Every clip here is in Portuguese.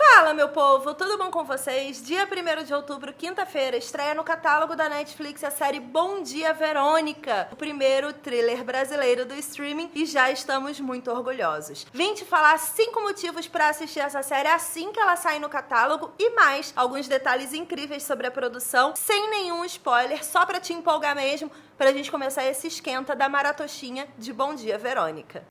Fala, meu povo, tudo bom com vocês? Dia 1º de outubro, quinta-feira, estreia no catálogo da Netflix a série Bom Dia, Verônica, o primeiro thriller brasileiro do streaming, e já estamos muito orgulhosos. Vim te falar 5 motivos para assistir essa série assim que ela sair no catálogo e mais alguns detalhes incríveis sobre a produção, sem nenhum spoiler, só pra te empolgar mesmo, pra gente começar esse esquenta da maratoshinha de Bom Dia, Verônica.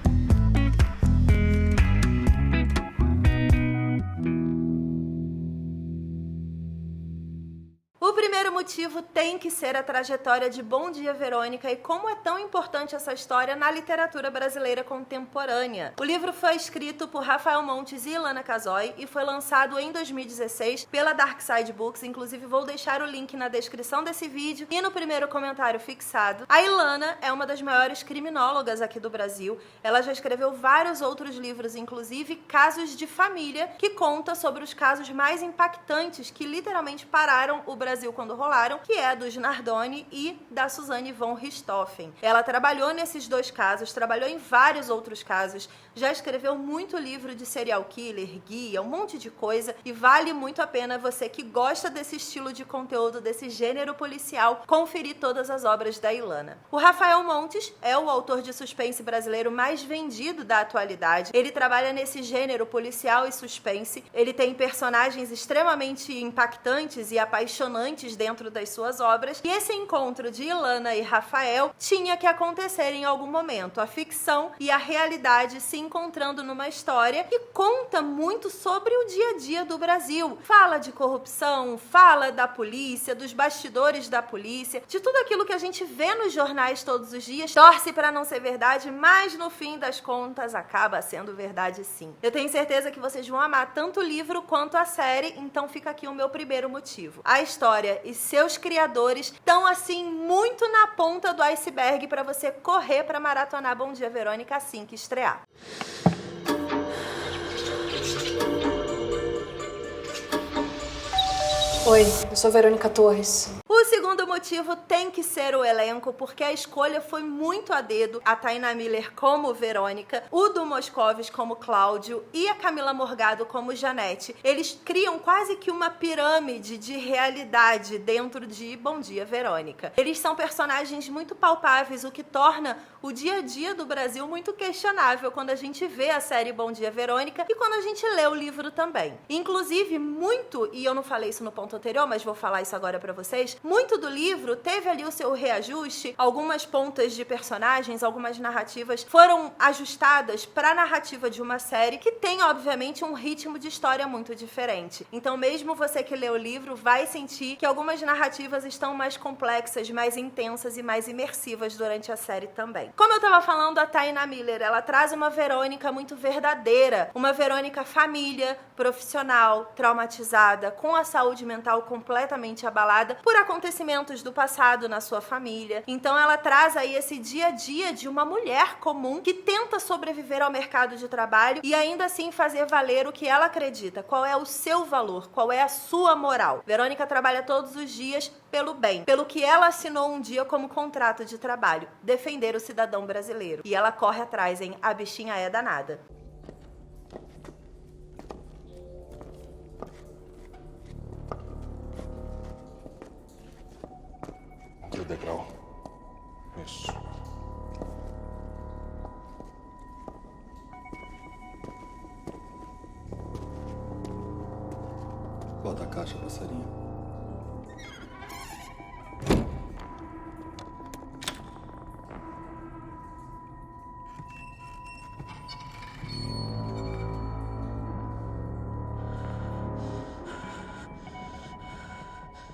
O primeiro motivo tem que ser a trajetória de Bom Dia, Verônica e como é tão importante essa história na literatura brasileira contemporânea. O livro foi escrito por Rafael Montes e Ilana Casoy e foi lançado em 2016 pela Dark Side Books, inclusive vou deixar o link na descrição desse vídeo e no primeiro comentário fixado. A Ilana é uma das maiores criminólogas aqui do Brasil, ela já escreveu vários outros livros, inclusive Casos de Família, que conta sobre os casos mais impactantes que literalmente pararam o Brasil quando rolaram, que é dos Nardoni e da Suzane von Richthofen. Ela trabalhou nesses dois casos, trabalhou em vários outros casos, já escreveu muito livro de serial killer, guia, um monte de coisa, e vale muito a pena você que gosta desse estilo de conteúdo, desse gênero policial, conferir todas as obras da Ilana. O Rafael Montes é o autor de suspense brasileiro mais vendido da atualidade. Ele trabalha nesse gênero policial e suspense, ele tem personagens extremamente impactantes e apaixonantes dentro das suas obras, e esse encontro de Ilana e Rafael tinha que acontecer em algum momento, a ficção e a realidade se encontrando numa história que conta muito sobre o dia a dia do Brasil. Fala de corrupção, fala da polícia, dos bastidores da polícia, de tudo aquilo que a gente vê nos jornais todos os dias, torce para não ser verdade, mas no fim das contas acaba sendo verdade sim. Eu tenho certeza que vocês vão amar tanto o livro quanto a série, então fica aqui o meu primeiro motivo. A história e seus criadores estão assim muito na ponta do iceberg para você correr para maratonar Bom Dia, Verônica assim que estrear. Oi, eu sou Verônica Torres. O segundo motivo tem que ser o elenco, porque a escolha foi muito a dedo. A Taina Miller como Verônica, o Du Moscovis como Cláudio e a Camila Morgado como Janete. Eles criam quase que uma pirâmide de realidade dentro de Bom Dia, Verônica. Eles são personagens muito palpáveis, o que torna o dia a dia do Brasil muito questionável quando a gente vê a série Bom Dia, Verônica e quando a gente lê o livro também. Inclusive, muito, e eu não falei isso no ponto anterior, mas vou falar isso agora pra vocês, muito do livro teve ali o seu reajuste, algumas pontas de personagens, algumas narrativas foram ajustadas para a narrativa de uma série que tem, obviamente, um ritmo de história muito diferente. Então, mesmo você que lê o livro vai sentir que algumas narrativas estão mais complexas, mais intensas e mais imersivas durante a série também. Como eu tava falando, a Taina Miller, ela traz uma Verônica muito verdadeira, uma Verônica família, profissional, traumatizada, com a saúde mental completamente abalada por acontecimentos do passado na sua família. Então ela traz aí esse dia a dia de uma mulher comum que tenta sobreviver ao mercado de trabalho e ainda assim fazer valer o que ela acredita, qual é o seu valor, qual é a sua moral. Verônica trabalha todos os dias pelo bem, pelo que ela assinou um dia como contrato de trabalho, defender o cidadão brasileiro. E ela corre atrás, hein? A bichinha é danada. Aqui o degrau. Isso. Bota a caixa, passarinho.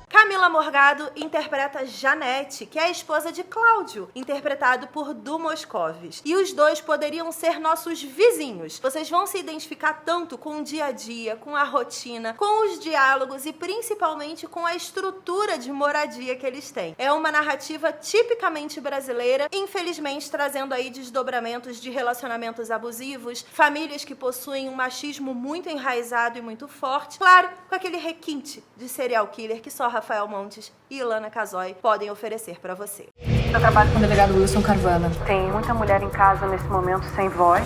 Camila Morgado interpreta Janete, que é a esposa de Cláudio, interpretado por Du Moscovis. E os dois poderiam ser nossos vizinhos. Vocês vão se identificar tanto com o dia a dia, com a rotina, com os diálogos e principalmente com a estrutura de moradia que eles têm. É uma narrativa tipicamente brasileira, infelizmente trazendo aí desdobramentos de relacionamentos abusivos, famílias que possuem um machismo muito enraizado e muito forte, claro, com aquele requinte de serial killer que só Rafael Montes e Ilana Casoy podem oferecer pra você. Eu trabalho com o delegado Wilson Carvana. Tem muita mulher em casa nesse momento sem voz.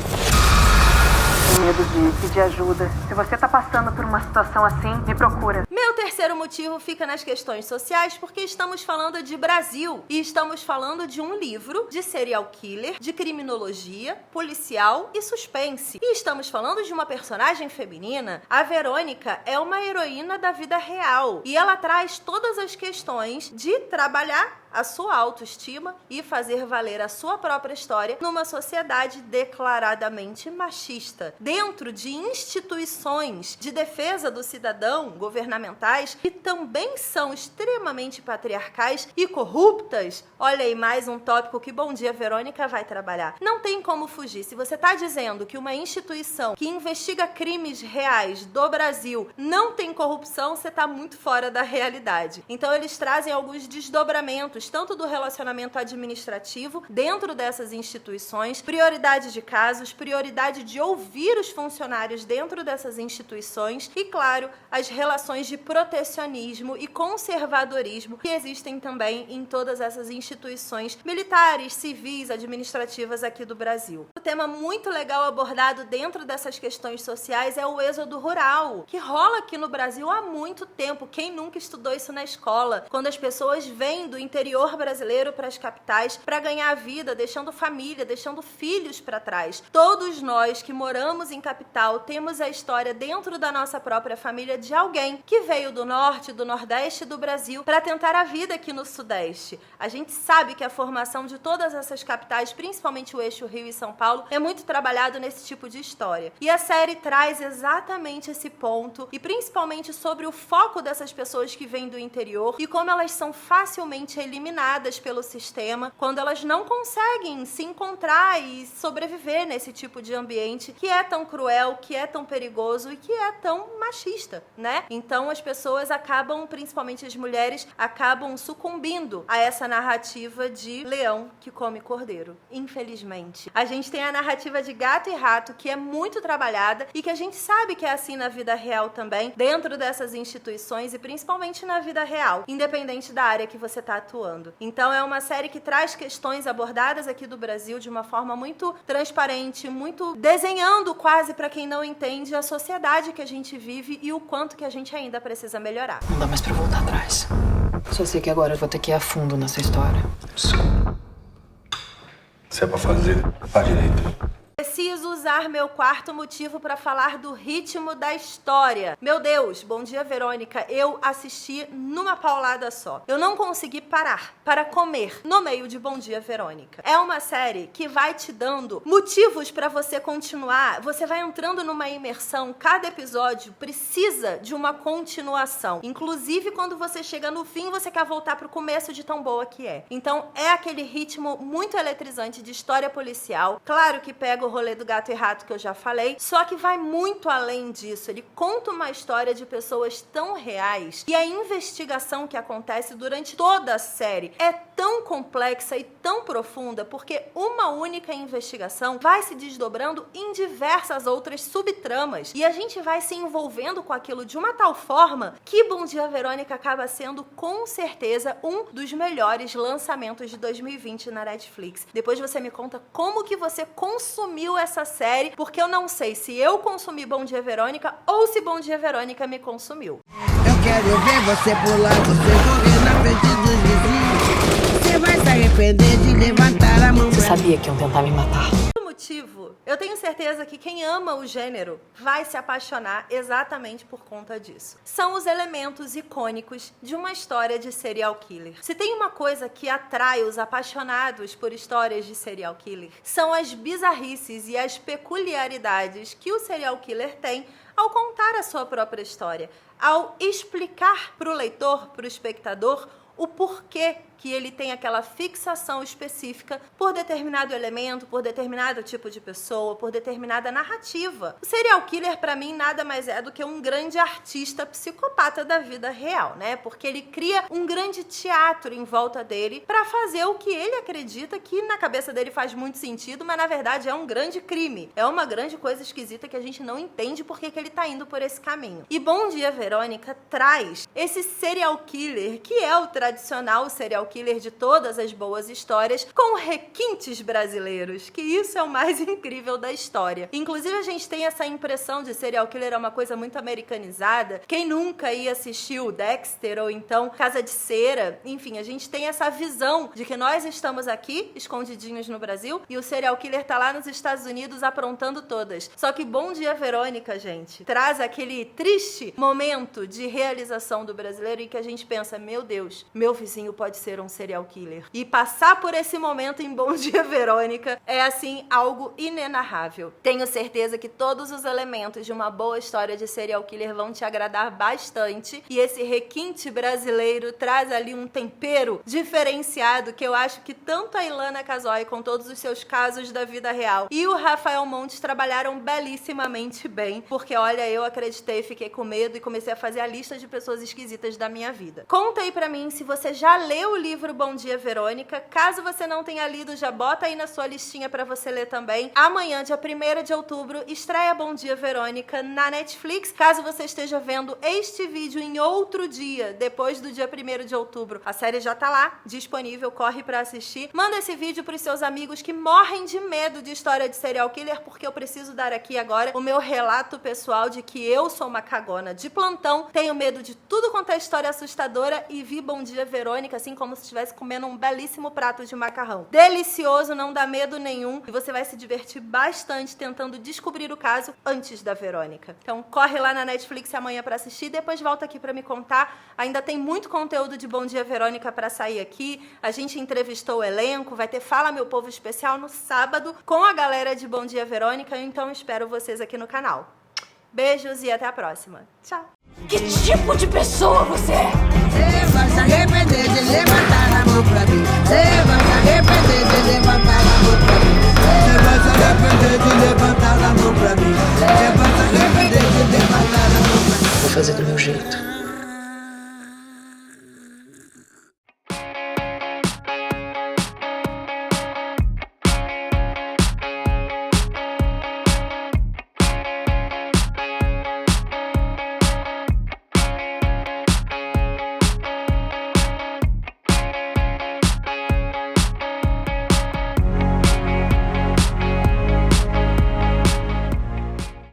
medo de pedir ajuda. Se você tá passando por uma situação assim, me procura. Meu terceiro motivo fica nas questões sociais, porque estamos falando de Brasil e estamos falando de um livro de serial killer, de criminologia, policial e suspense. E estamos falando de uma personagem feminina. A Verônica é uma heroína da vida real e ela traz todas as questões de trabalhar a sua autoestima e fazer valer a sua própria história numa sociedade declaradamente machista, dentro de instituições de defesa do cidadão governamentais que também são extremamente patriarcais e corruptas. Olha aí mais um tópico que Bom Dia Verônica vai trabalhar. Não tem como fugir. Se você está dizendo que uma instituição que investiga crimes reais do Brasil não tem corrupção, você está muito fora da realidade. Então eles trazem alguns desdobramentos tanto do relacionamento administrativo dentro dessas instituições, prioridade de casos, prioridade de ouvir os funcionários dentro dessas instituições e, claro, as relações de protecionismo e conservadorismo que existem também em todas essas instituições militares, civis, administrativas aqui do Brasil. Um tema muito legal abordado dentro dessas questões sociais é o êxodo rural, que rola aqui no Brasil há muito tempo. Quem nunca estudou isso na escola? Quando as pessoas vêm do interior brasileiro para as capitais para ganhar vida, deixando família, deixando filhos para trás. Todos nós que moramos em capital temos a história dentro da nossa própria família de alguém que veio do norte, do nordeste do Brasil para tentar a vida aqui no sudeste. A gente sabe que a formação de todas essas capitais, principalmente o eixo Rio e São Paulo, é muito trabalhado nesse tipo de história. E a série traz exatamente esse ponto e principalmente sobre o foco dessas pessoas que vêm do interior e como elas são facilmente eliminadas pelo sistema quando elas não conseguem se encontrar e sobreviver nesse tipo de ambiente que é tão cruel, que é tão perigoso e que é tão machista, né? Então as pessoas acabam, principalmente as mulheres, acabam sucumbindo a essa narrativa de leão que come cordeiro. Infelizmente. A gente tem a narrativa de gato e rato que é muito trabalhada e que a gente sabe que é assim na vida real também, dentro dessas instituições e principalmente na vida real, independente da área que você está atuando. Então é uma série que traz questões abordadas aqui do Brasil de uma forma muito transparente, muito desenhando quase para quem não entende a sociedade que a gente vive e o quanto que a gente ainda precisa melhorar. Não dá mais pra voltar atrás. Só sei que agora eu vou ter que ir a fundo nessa história. Se é pra fazer, faz direito. Preciso usar meu quarto motivo para falar do ritmo da história. Meu Deus, Bom Dia Verônica, eu assisti numa paulada só. Eu não consegui parar para comer no meio de Bom Dia Verônica. É uma série que vai te dando motivos para você continuar. Você vai entrando numa imersão. Cada episódio precisa de uma continuação. Inclusive, quando você chega no fim, você quer voltar pro começo de tão boa que é. Então, é aquele ritmo muito eletrizante de história policial. Claro que pega o rolê do gato e rato que eu já falei, só que vai muito além disso. Ele conta uma história de pessoas tão reais e a investigação que acontece durante toda a série é tão complexa e tão profunda porque uma única investigação vai se desdobrando em diversas outras subtramas e a gente vai se envolvendo com aquilo de uma tal forma que Bom Dia Verônica acaba sendo com certeza um dos melhores lançamentos de 2020 na Netflix. Depois você me conta como que você consumiu essa série, porque eu não sei se eu consumi Bom Dia Verônica ou se Bom Dia Verônica me consumiu. Eu quero ver você pular, você correr na frente dos vizinhos. Você vai se arrepender de levantar a mão. Você sabia que iam tentar me matar? Motivo, eu tenho certeza que quem ama o gênero vai se apaixonar exatamente por conta disso. São os elementos icônicos de uma história de serial killer. Se tem uma coisa que atrai os apaixonados por histórias de serial killer, são as bizarrices e as peculiaridades que o serial killer tem ao contar a sua própria história, ao explicar para o leitor, para o espectador, o porquê que ele tem aquela fixação específica por determinado elemento, por determinado tipo de pessoa, por determinada narrativa. O serial killer, pra mim, nada mais é do que um grande artista psicopata da vida real, né? Porque ele cria um grande teatro em volta dele pra fazer o que ele acredita que na cabeça dele faz muito sentido, mas na verdade é um grande crime. É uma grande coisa esquisita que a gente não entende por que ele tá indo por esse caminho. E Bom Dia Verônica traz esse serial killer, que é o tradicional serial killer de todas as boas histórias, com requintes brasileiros, que isso é o mais incrível da história. Inclusive, a gente tem essa impressão de serial killer é uma coisa muito americanizada. Quem nunca ia assistir o Dexter ou então Casa de Cera, enfim, a gente tem essa visão de que nós estamos aqui, escondidinhos no Brasil, e o serial killer tá lá nos Estados Unidos aprontando todas. Só que Bom Dia Verônica, gente, traz aquele triste momento de realização do brasileiro em que a gente pensa, meu Deus, meu vizinho pode ser um serial killer. E passar por esse momento em Bom Dia Verônica é, assim, algo inenarrável. Tenho certeza que todos os elementos de uma boa história de serial killer vão te agradar bastante, e esse requinte brasileiro traz ali um tempero diferenciado que eu acho que tanto a Ilana Casoy, com todos os seus casos da vida real, e o Rafael Montes trabalharam belíssimamente bem, porque olha, eu acreditei, fiquei com medo e comecei a fazer a lista de pessoas esquisitas da minha vida. Conta aí pra mim se você já leu o livro Bom Dia Verônica. Caso você não tenha lido, já bota aí na sua listinha pra você ler também. Amanhã, dia 1º de outubro, estreia Bom Dia Verônica na Netflix. Caso você esteja vendo este vídeo em outro dia, depois do dia 1º de outubro, a série já tá lá, disponível, corre pra assistir. Manda esse vídeo pros seus amigos que morrem de medo de história de serial killer, porque eu preciso dar aqui agora o meu relato pessoal de que eu sou uma cagona de plantão, tenho medo de tudo quanto é história assustadora e vi Bom Dia Verônica assim como se estivesse comendo um belíssimo prato de macarrão. Delicioso, não dá medo nenhum e você vai se divertir bastante tentando descobrir o caso antes da Verônica. Então corre lá na Netflix amanhã pra assistir, depois volta aqui pra me contar. Ainda tem muito conteúdo de Bom Dia Verônica pra sair aqui. A gente entrevistou o elenco, vai ter Fala Meu Povo especial no sábado com a galera de Bom Dia Verônica, então espero vocês aqui no canal. Beijos e até a próxima. Tchau! Que tipo de pessoa você é? Você vai se arrepender de levantar a mão pra mim. Você vai se arrepender de levantar a mão pra mim. Você vai se arrepender de levantar a mão pra mim. Você vai se arrepender de levantar a mão pra mim. Vou fazer do meu jeito.